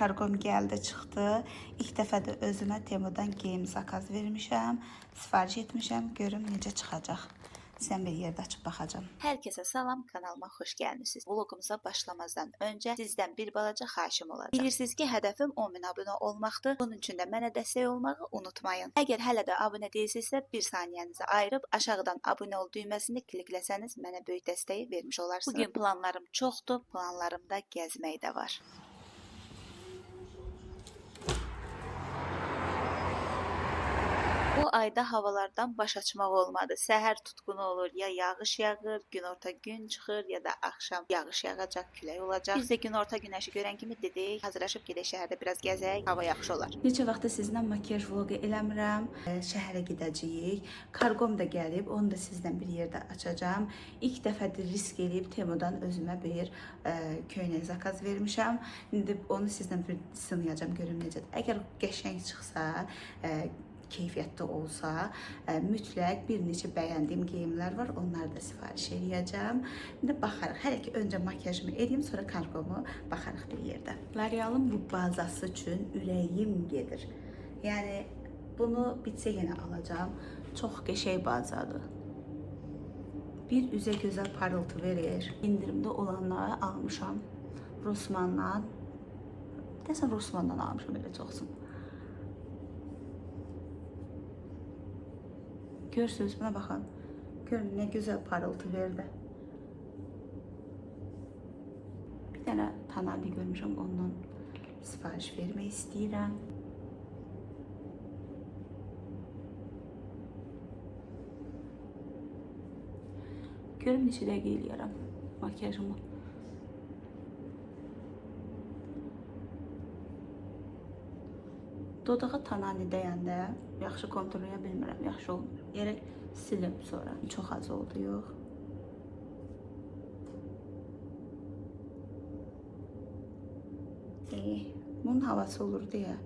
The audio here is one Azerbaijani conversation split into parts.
Kargom gəldi, çıxdı. İlk dəfə də özümə Temudan geyim zakaz vermişəm, sifariş etmişəm. Görüm necə çıxacaq. Sən bir yerdə açıb baxacağam. Hər kəsə salam, kanalıma xoş gəlmisiniz. Vlogumuza başlamazdan öncə sizdən bir balaca xahişim olacaq. Bilirsiniz ki, hədəfim 10.000 abunə olmaqdır. Bunun üçün də mənə dəstək olmağı unutmayın. Əgər hələ də abunə deyilsinizsə, bir saniyənizi ayırıb aşağıdan abunə ol düyməsini klikləsəniz mənə böyük dəstəyi vermiş olarsınız. Bugün planlarım çoxdur, planlarımda gəzmək də var. Bu ayda havalardan baş açmaq olmadı. Səhər tutqunu olur, ya yağış yağır, günorta gün çıxır, ya da axşam yağış yağacaq, külək olacaq. Biz də günorta günəşi görən kimi dedik, hazırlaşıb gedək şəhərdə biraz gəzək, hava yaxşı olar. Neçə vaxtdır sizlə makyaj vlogu eləmirəm. Şəhərə gedəcəyik. Kargom da gəlib, onu da sizdən bir yerdə açacağam. İlk dəfədir risk eləyib Temudan özümə bir köynək zakaz vermişəm. İndi onu sizdən bir sınayacağam, görüm necədir. Əgər qəşəng çıxsa, keyfiyyətli olsa, mütləq bir neçə bəyəndiyim geyimlər var, onları da sifariş edəcəm. İndi baxarıq. Hələ ki öncə makyajımı edeyim, sonra kargomu baxarıq bir yerdə. L'Oreal'ın bu bazası üçün ürəyim gedir. Yəni bunu bitsə yenə alacağam. Çox qəşəng bazadır. Bir üzə gözəl parıltı verir. İndirimdə olanları almışam. Rossmanndan. Desən Rossmanndan almışam, elə çoxsun. Görürsünüz, buna baxın. Görün, nə gözəl parıltı verdi. Bir dənə Tanali görmüşəm, ondan sifariş vermək istəyirəm. Görüm neçə dəqiqə eləyərəm makyajımı. Dodağa Tanali deyəndə yaxşı kontrolaya bilmirəm, yaxşı olmuyor. Yerək silim sonra. Çox az oldu, yox. Bunun havası olur deyə.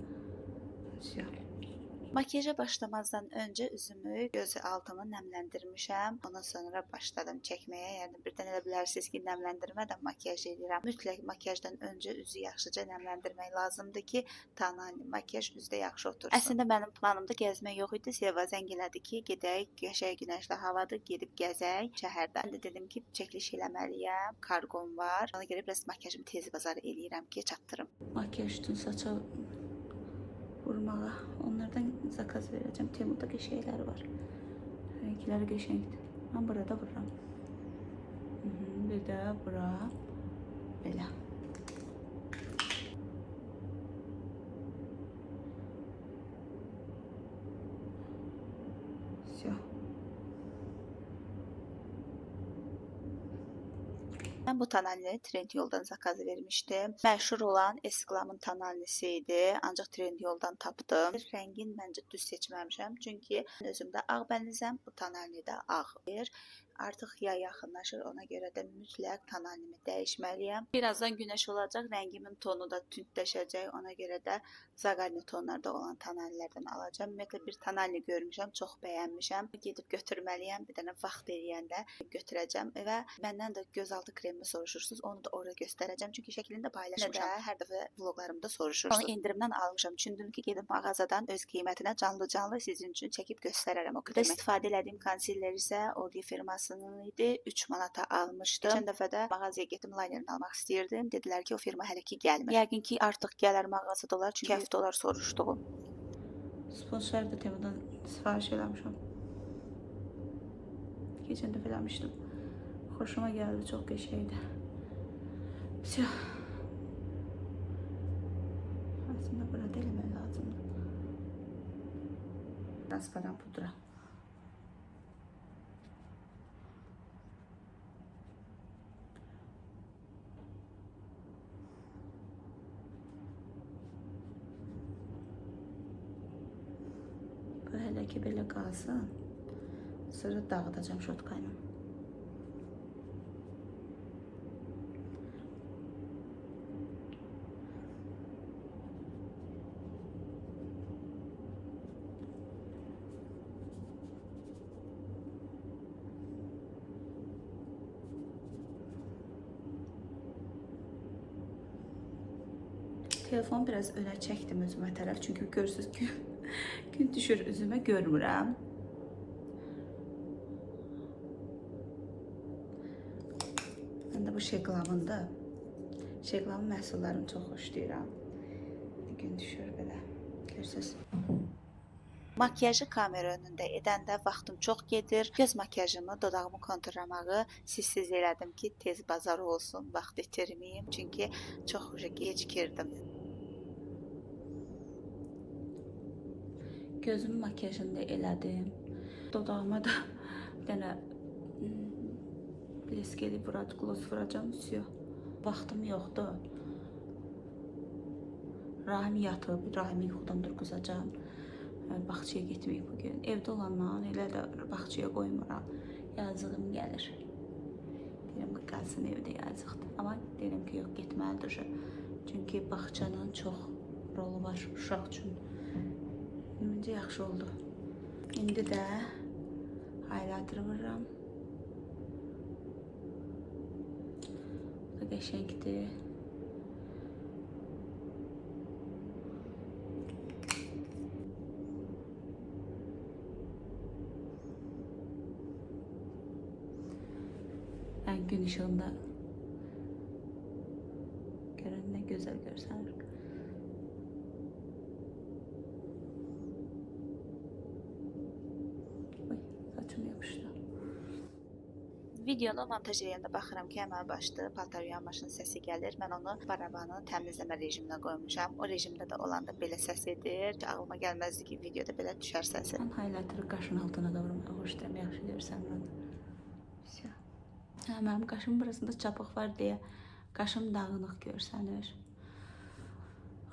Makyaja başlamazdan öncə üzümü, göz altımı nəmləndirmişəm. Ondan sonra başladım çəkməyə. Yəni birdən elə bilərsiniz ki, nəmləndirmədən makyaj edirəm. Mütləq makyajdan öncə üzü yaxşıca nəmləndirmək lazımdır ki, Tanali makyaj üzdə yaxşı otursun. Əslində mənim planımda gəzmək yox idi. Seva zəng elədi ki, gedək, qəşəng günəşli havadır, gedib gəzək şəhərdə. Mən də dedim ki, çəkiliş eləməliyəm, kargom var. Ona görə biraz makyajımı tez bazar eləyirəm ki, çatdırım. Makyaj üçün saça vurmağa. Onlardan zakaz verəcəm. Temuda qəşəngləri var. Renkləri qəşəngdir. Mən burada vururam. Bir də bura belə. Mən bu Tanalini Trendyoldan zakaz vermişdim. Məşhur olan Esclam'ın Tanalisi idi. Ancaq Trendyoldan tapdım. Rəngin məncə düz seçməmişəm. Çünki özümdə ağ bənizəm, bu Tanali də ağ. Artıq yay yaxınlaşır, ona görə də mütləq Tanalimi dəyişməliyəm. Birazdan günəş olacaq, rəngimin tonu da tündləşəcək. Ona görə də zaqalni tonlarda olan Tanalilərdən alacağım. Ümumiyyətlə bir Tanali görmüşəm, çox bəyənmişəm. Gedib götürməliyəm. Bir dənə vaxt eləyəndə götürəcəm və məndən də gözaltı kremi soruşursunuz. Onu da orada göstərəcəm. Çünki şəklində paylaşmışam. Hər dəfə vloqlarımda soruşursunuz. Onu endirimdən almışam. Düşündüm ki, gedib mağazadan öz qiymətinə canlı-canlı sizin üçün çəkib göstərərəm o kremi. İstifadə etdiyim konsillər isə Odie firması idi. 3 manata almışdım. Geçən dəfə də mağazaya getdim, linerini almaq istəyirdim. Dedilər ki, o firma hələ ki gəlmir. Yəqin ki, artıq gələr mağazada olar, çünki həftə olar soruşduğum. Sponsor da Temudan sifariş eləmişəm. Geçən dəfə eləmişdim. Xoşuma gəldi, çox qəşəngdir. Aslında burada eləmək lazımdır. Transparan pudra. Bu hələ ki belə qalsın. Sonra dağıdacağım şotkayla. Telefon biraz önə çəkdim özümə tərəf. Çünki görürsüz ki, gün düşür üzümə görmürəm. Mən də bu Şeglamındır. Şeglamın məhsullarını çox xoşlayıram. Gün düşür belə. Görürsüz. Makyajı kamera önündə edəndə vaxtım çox gedir. Göz makyajımı, dodağımı konturlamağı sizsiz elədim ki, tez bazar olsun, vaxt itirməyim. Çünki çox gecikirdim. Gözümün makyajını da elədim. Dodağıma da bir dənə bleskeli gloss vuracam. Vaxtım yoxdur. Rahim yatıb, Rahimi yuxudan durğuzacam. Bağçaya getməyib bugün. Evdə olandan elə də bağçaya qoymuram. Yazığım gəlir. Deyirəm ki, qalsın evdə yazıqdır. Amma deyirəm ki, yox, getməlidir. Çünki bağçanın çox rolu var uşaq üçün. Məncə yaxşı oldu. İndi də highlighter vururam. Bu da qəşəngdir. Yəni gün işığında görən nə gözəl görsənir. Saçım yapışdı. Videonu montaj edəndə baxıram ki, əməl başda paltar yuyanmaşının səsi gəlir. Mən onu barabanı təmizləmə rejiminə qoymuşam. O rejimdə də olanda belə səs edir. Ağlıma gəlməzdi ki, videoda belə düşər səsi. Mən highlighter'ı qaşın altına da vurmağı xoşlayıram. Yaxşı görsənir. Hə, mənim qaşım burasında çapıq var deyə qaşım dağınıq görsənir.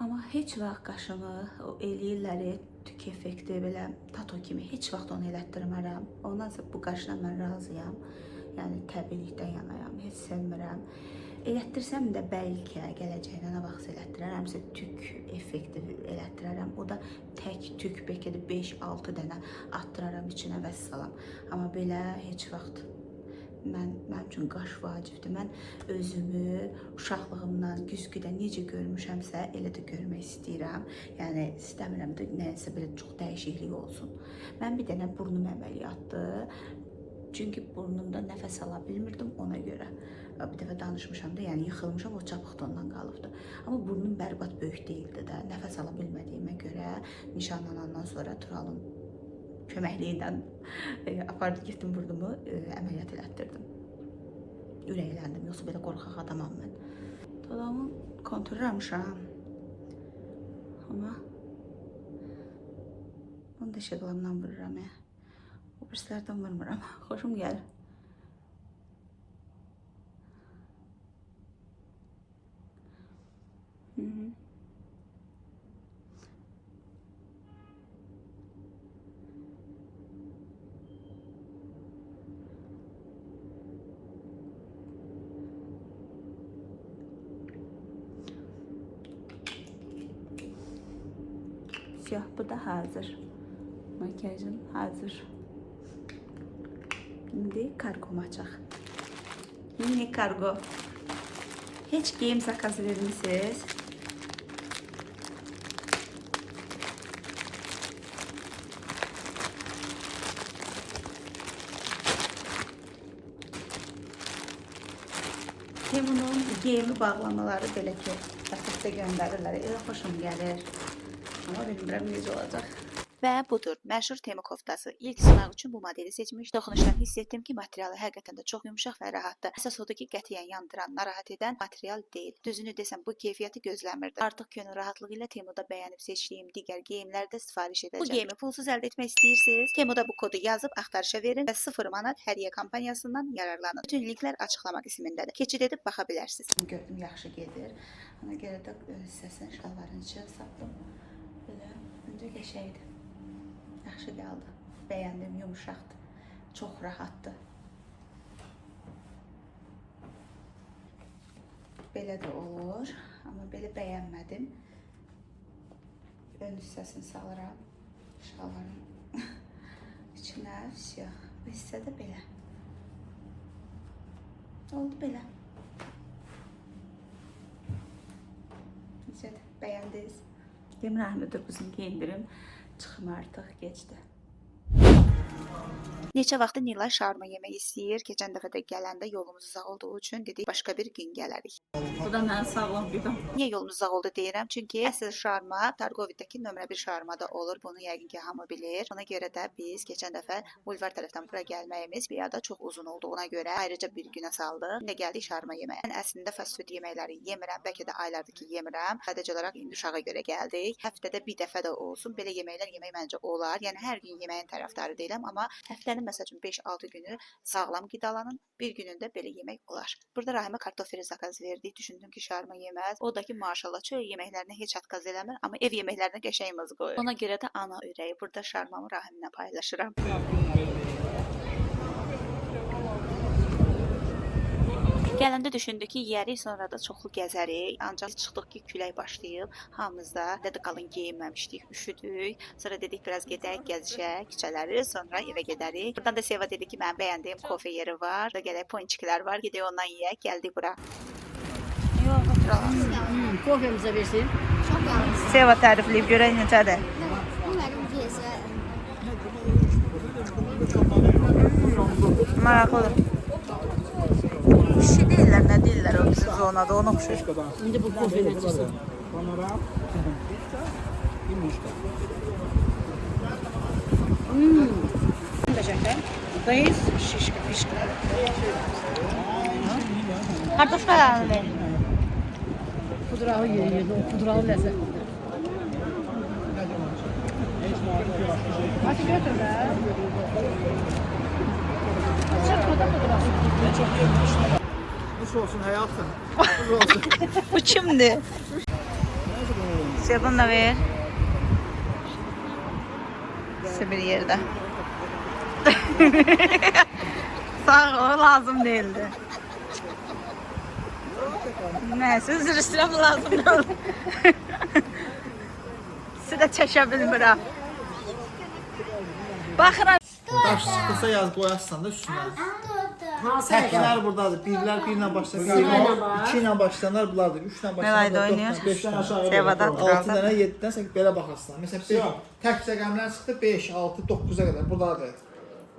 Amma heç vaxt qaşımı o eləyirləri tük effekti belə tato kimi heç vaxt onu elətdirmərəm. Ondansa bu qaşla mən razıyam. Yəni təbiilikdən yanayam, heç sevmirəm. Elətdirsəm də bəlkə gələcəkdə nə vaxt elətdirərəmsə tük effekti elətdirərəm. O da tək tük, bəlkə də 5-6 dənə atdıraram içinə və salam. Amma belə heç vaxt mənim üçün qaş vacibdir. Mən özümü uşaqlığımdan güzgüdə necə görmüşəmsə, elə də görmək istəyirəm. Yəni istəmirəm də nəyəsə belə çox dəyişiklik olsun. Mən bir dənə burnum əməliyyatdır. Çünki burnumda nəfəs ala bilmirdim ona görə. Bir dəfə danışmışam da, yəni yıxılmışam, o çapıq da ondan qalıbdı. Amma burnum bərbad böyük deyildi də. Nəfəs ala bilmədiyimə görə nişanlanandan sonra Turalın köməkliyi ilə apardı, getdim burnumu əməliyyat elətdirdim. Ürəkləndim, yoxsa belə qorxaq adamam mən. Dodağımı konturlamışam. Amma onu da Şeglamdan vururam. O birislərdən vurmuram. Xoşum gəlir. Siyah, bu da hazır. Makyajım hazır. Şimdi kargomu açaq. Mini kargo. Heç geyim zakazı vermişsiniz? Bunun geyimi bağlamaları belə ki, paketdə göndərirlər. Elə xoşum gəlir. Amma bilmirəm necə olacaq. Və budur, məşhur Temu koftası. İlk sınaq üçün bu modeli seçmiş. Toxunuşdan hiss etdim ki, materialı həqiqətən də çox yumşaq və rahatdır. Əsas odur ki, qətiyyən yandıran, narahat edən material deyil. Düzünü desəm, bu keyfiyyəti gözləmirdim. Artıq könül rahatlığı ilə Temuda bəyənib seçdiyim digər geyimlərdə sifariş edəcəm. Bu geyimi pulsuz əldə etmək istəyirsiniz, Temuda bu kodu yazıb axtarışa verin və 0 manat hədiyyə kampanyasından yararlanın. Bütün linklər açıqlama qismindədir. Keçid edib baxa bilərsiniz. Gördüm, yaxşı gedir. Ona görə də hissəsini şalvarın içinə saldım. Belə, öncə qəşəngdir. Yaxşı gəldi. Bəyəndim, yumuşaqdır. Çox rahatdır. Belə də olur. Amma belə bəyənmədim. Ön hissəsini salıram. Şalvarın içinə. Bu hissə də belə. Oldu belə. Necədir? Bəyəndiniz? Demirəm, müdür qızım geyindirim. Çıxım artıq, gecdir. Neçə vaxtdır Nilay şarma yemək istəyir. Keçən dəfə də gələndə yolumuz uzaq olduğu üçün dedik başqa bir gün gələrik. Bu da mənim sağlam qidam. Niyə yolumuz uzaq oldu deyirəm? Çünki əsl şarma Targovidəki nömrə 1 şarmada olur. Bunu yəqin ki hamı bilir. Ona görə də biz keçən dəfə Bulvar tərəfdən bura gəlməyimiz bir ada çox uzun olduğuna görə ayrıca bir günə saldıq. İndi gəldik şarma yeməyə. Mən əslində fast food yeməkləri yemirəm. Bəlkə də aylardır ki yemirəm. Sadəcə olaraq indi uşağa görə gəldik. Həftədə bir dəfə də olsun belə yeməklər yemək məncə olar. Yəni hər gün yeməyin tərəfdarı deyiləm, amma həftənin məsəl üçün 5-6 günü sağlam qidalanın, bir günündə belə yemək olar. Burada Rahimə kartofeli zakaz verdik. Düşündüm ki, şarma yeməz. O da ki, maşallah, çöl yeməklərinə heç atqaz eləmir, amma ev yeməklərinə qəşəngimiz qoyur. Ona görə də ana ürəyi. Burada şarmamı Rahimlə paylaşıram. Gələndə düşündük ki, yeyərik, sonra da çoxlu gəzərik. Ancaq çıxdıq ki, külək başlayıb. Hamımız da qalın geyinməmişdik, üşüdük. Sonra dedik biraz gedək, gəzişək, küçələri, sonra evə gedərik. Buradan da Seva dedi ki, mənim bəyəndiyim kofe yeri var. Burada gələk ponçiklər var, gedək ondan yeyək. Gəldik bura. Yox, oturalım. Kofemize versin. Çok yalnız. Seva tərifləyib görək necədir. Bu benim diyesi. Maraqlıdır. Kişi deyirlər, nə deyirlər o bizim zonada, ona oxşur. Şimdi bu kofenin içerisinde. Dayız, şişki, pişki. Kartoşka yağı verin. Pudralı yeri, o pudralı lezzet. Hadi götür be. Çırpma da pudralı. Nasıl olsun hayatım? Nasıl olsun? Bu kimdir? Sevdan da ver. Bir yerde. Sağ ol, lazım değildi. Neyse, üzr istəyirəm, lazım değildi. Sizi də çəkə bilmirəm. Baxıram. Daş sıkılsa yaz koyarsan da üstüne. Hansı Təklər buradadır. Birlər birlə başlayır. Sırayla var. 2 ilə başlayanlar bunlardır. 3 ilə Nə ayda başlayanlar oynayır? 5 dənə aşağı. Sevada 6 duralım. dənə 7-dən 8 belə baxarsan. Məsələn, tək rəqəmlər çıxdı 5, 6, 9-a qədər buradadır.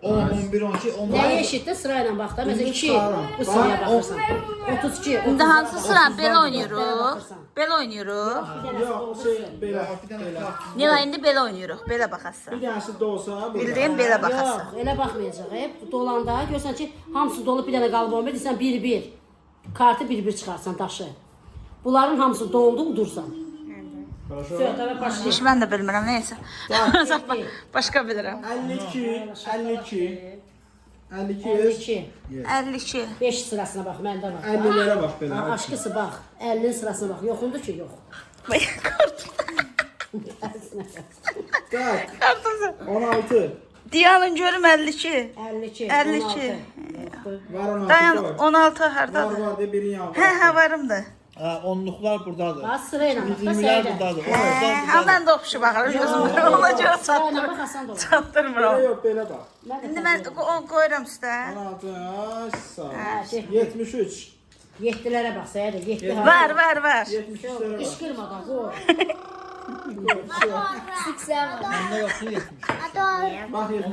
10, 11, 12, 10. Neye eşittin sırayla bak da. Mesela 2 Sırayla. bu sıraya bakırsan. 32, İndi hansı sıra? Belə Belə oynayırıq. baxırsan. Belə oynayırıq. Yox, belə, bir dənə farklı. Nila indi belə oynayırıq. Belə baxasan. Bir tanesi de olsa Bildiyin belə baxasan. Yox, elə baxmayacaq. Hep dolanda görsən ki, hamısı dolub bir dənə qalıb olmur. Deyirsən 1-1. Kartı 1-1 çıxarsan daşı. Bunların hamısı doldu, udursan. Söhbətə başlayır. Heç mən də bilmirəm, nəysə. Başqa bilirəm. 52, 52, 52, 52. 52. 5 sırasına bax, məndə var. 50'lere bak Ha, böyle. aşkısı bax, 50'nin sırasına bax. Yoxundur ki, yox. Tak, Kartımızı. 16, Diyanın görüm 52. 52. 52. 16. Yoxdur. var 16 Dayan var. 16 Var hardadır? var diye birini yağ. Hə, varımdır. Onluqlar buradadır. Bax, sırayla bax da 20'lər səylə. buradadır. Ha, mən də oxşu baxıram. Gözüm olacaq Sırayla bax, asan da olur. Böyle çatdırmıram. yok böyle bak. İndi mən qoyuram üstə. 16, ay sağ ol. şey. 73, 7'lere bax, səylə. 7 Var. 73'lere bak. Qışqırma da, qoy. Məndə yoxdur 70. Bak 73.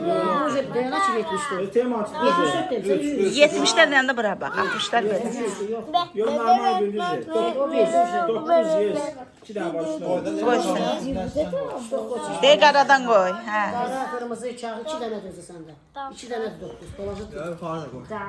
Yox, deyənə ki, 74. Tema 74 demişəm, 100. 70'lər yanında bura bax. 60'lar belə. Yok normal bildirecek. O 1. 9, 100. 2 tane var üstüne. Qoysun. Dey qaradan qoy. Hə. Qara, qırmızı, kağıt 2 dənə düzdür səndə. 2 dənə 9. Dolacaq. Yuxarıda qoy. Da.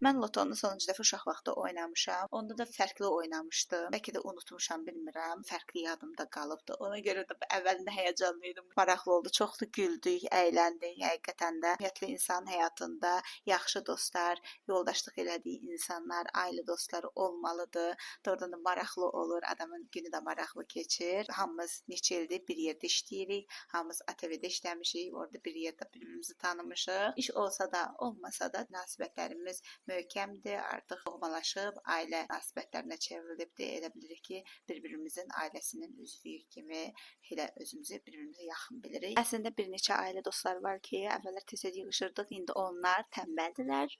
Mən lotonun sonuncu dəfə uşaq vaxtı oynamışam. Onda da fərqli oynamışdım. Bəlkə də unutmuşam, bilmirəm. Fərqli yadımda qalıbdı. Ona görə də əvvəlində həyəcanlı idim. Maraqlı oldu. Çoxlu güldük, əyləndik həqiqətən də. Ümumiyyətlə insan həyatında yaxşı dostlar, yoldaşlıq elədiyi insanlar, ailə dostları olmalıdır. oradan da maraqlı olur, adamın günü də maraqlı keçir. Hamımız neçə ildir bir yerdə işləyirik, hamımız ATV-də işləmişik, orada bir yerdə bir-birimizi tanımışıq. İş olsa da, olmasa da münasibətlərimiz möhkəmdir, artıq doğmalaşıb, ailə münasibətlərinə çevrilib deyə elə bilirik ki, bir-birimizin ailəsinin üzvüyük kimi elə özümüzü bir-birimizə yaxın bilirik. Əslində bir neçə ailə dostları var ki, əvvəllər tez-tez yığışırdıq, indi onlar tənbəldilər,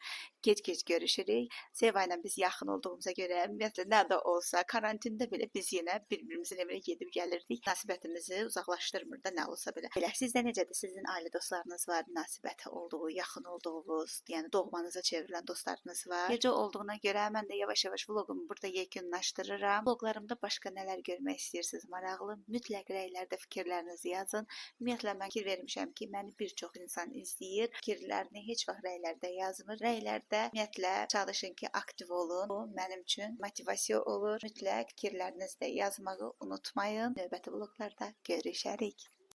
gec-gec görüşürük. Seva ilə biz yaxın olduğumuza görə, ümumiyyətlə nə də olsa, karantində belə biz yenə bir-birimizin evinə gedib gəlirdik. Münasibətimizi uzaqlaşdırmır da nə olsa belə. Belə sizdə necədir? Sizin ailə dostlarınız var, münasibəti olduğu, yaxın olduğunuz, yəni doğmanıza çevrilən dostlarınız var. Gecə olduğuna görə mən də yavaş-yavaş vloqumu burada yekunlaşdırıram. Vloqlarımda başqa nələr görmək istəyirsiniz maraqlı? Mütləq rəylərdə fikirlərinizi yazın. Ümumiyyətlə mən fikir vermişəm ki, məni bir çox insan izləyir. Fikirlərini heç vaxt rəylərdə yazmır. Rəylərdə ümumiyyətlə çalışın ki, aktiv olun. Bu mənim üçün motivasiya olur. Mütləq fikirlərinizi də yazmağı unutmayın. Növbəti vloqlarda görüşərik.